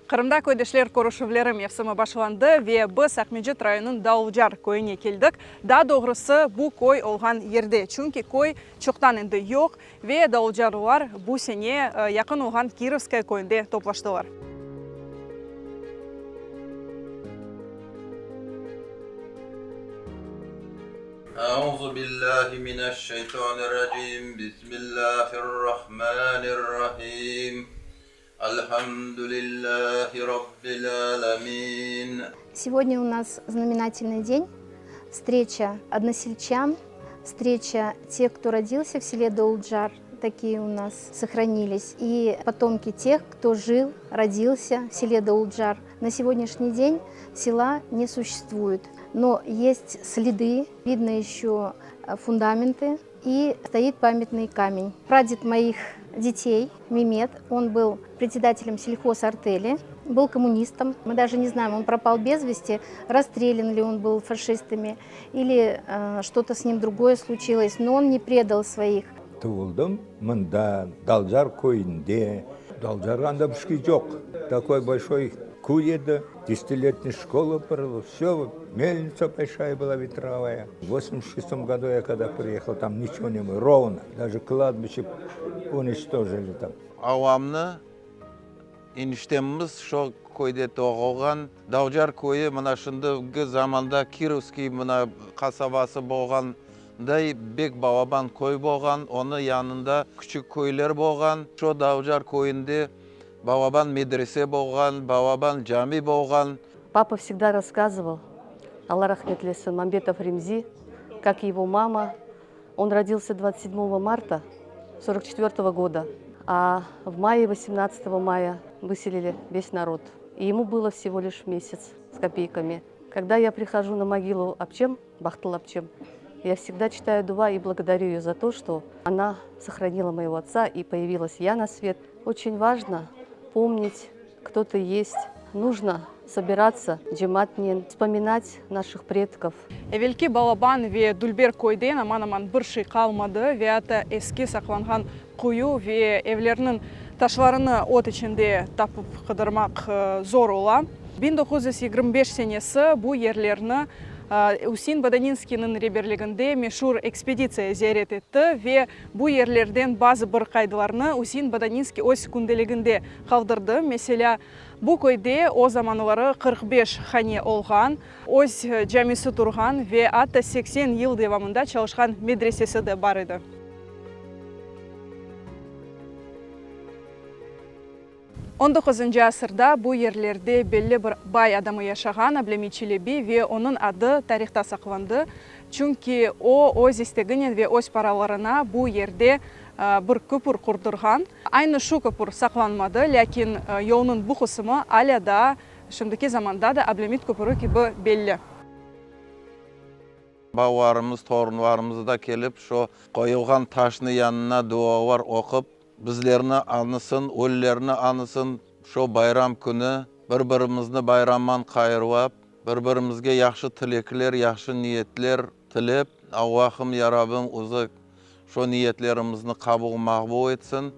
Кырымда көйдөшлер көрüşүүлөрү мевсими башланды ве біз Акмеджет районунун Дауылжар көйүнө келдик. Да doğrusu bu көй олган ерде. Чүнки көй чоктан энди yok ве Дауылжарлар бу сене якын олган Кировская көйүндө топлаштылар. أعوذ بالله من الشيطان الرجيم بسم الله الرحمن الرحيم الحمد لله رب العالمين. Сегодня у нас знаменательный день, встреча односельчан, встреча тех, кто родился в селе Дауылжар, такие у нас сохранились, и потомки тех, кто жил, родился в селе Дауылжар. На сегодняшний день села не существует, но есть следы, видно еще фундаменты, и стоит памятный камень. Прадед моих детей, Мемет, он был председателем сельхозартели, был коммунистом. Мы даже не знаем, он пропал без вести, расстрелян ли он был фашистами, или что-то с ним другое случилось, но он не предал своих. Туылдым, мында, Дауылжар көйінде. Дауылжарганда бушки жоқ. Такой большой куй еді, 10-летняя школа была, все, мельница большая была ветровая. В 86 году я когда приехал, там ничего не было, ровно. Даже кладбище уничтожили там. Авамны инештемimiz шо көйде тоғылған. Дауылжар көйі мына шындығы заманда Кировский мына қасабасы болған. Бек Бауабан көй болған, оны янында күчік көйлер болған. Шо Дауылжар көйінде Бауабан медресе болған, Бауабан жами болған. Папа всегда рассказывал, Алла рахмет eylesin, Мамбетов Ремзи, как его мама. Он родился 27 марта 1944 года, а в мае, 18 мая выселили весь народ. И ему было всего лишь месяц с копейками. Когда я прихожу на могилу Апчем, Бахтыл Апчем, я всегда читаю дуа и благодарю ее за то, что она сохранила моего отца и появилась я на свет. Очень важно помнить, кто ты есть. Нужно собираться, джематнен, вспоминать наших предков. Эвелки Балабан ве Дульбер көйден аман-аман бір шей қалмады, ве аты эски сақланған қою ве evlerinin ташларыны от içinde tapıp қыдырмақ зор ола. 1925 senesi bu yerlerini Usin Badaninski'nin rehberliğinde meşhur ekspeditsiya ziyaret etti ve bu yerlerden bazı bir kaydılarını Usin Badaninski öz kundeliginde kaldırdı. Mesela bu köyde o zamanları 45 hane olgan, öz camisi turgan ve hatta 80 yıl devamında çalışan medresesi de var idi. 19 asırda bu yerlerde belli bir bay adamı yaşagan Ablemit Çelebi ve onun adı tarihte saklandı. Çünkü o öz isteginen ve öz paralarına bu yerde bir köpür kurdurgan. Aynı şu köpür saklanmadı, lakin yolunun bu kısmı hala da şimdiki zamanda da Ablemit köpürü gibi belli. Babalarımız, torunlarımız da kelip şu koyulgan taşını yanına dualar okup bizlerini anısın, öllerini anısın, şu bayram günü bir-birimizni bayramman qayırlap, bir-birimizge yaxşı tilekler, yaxşı niyetler tilep, Allah'ım ya Rabbim uzak şu niyetlerimizni kabul maqbul etsin.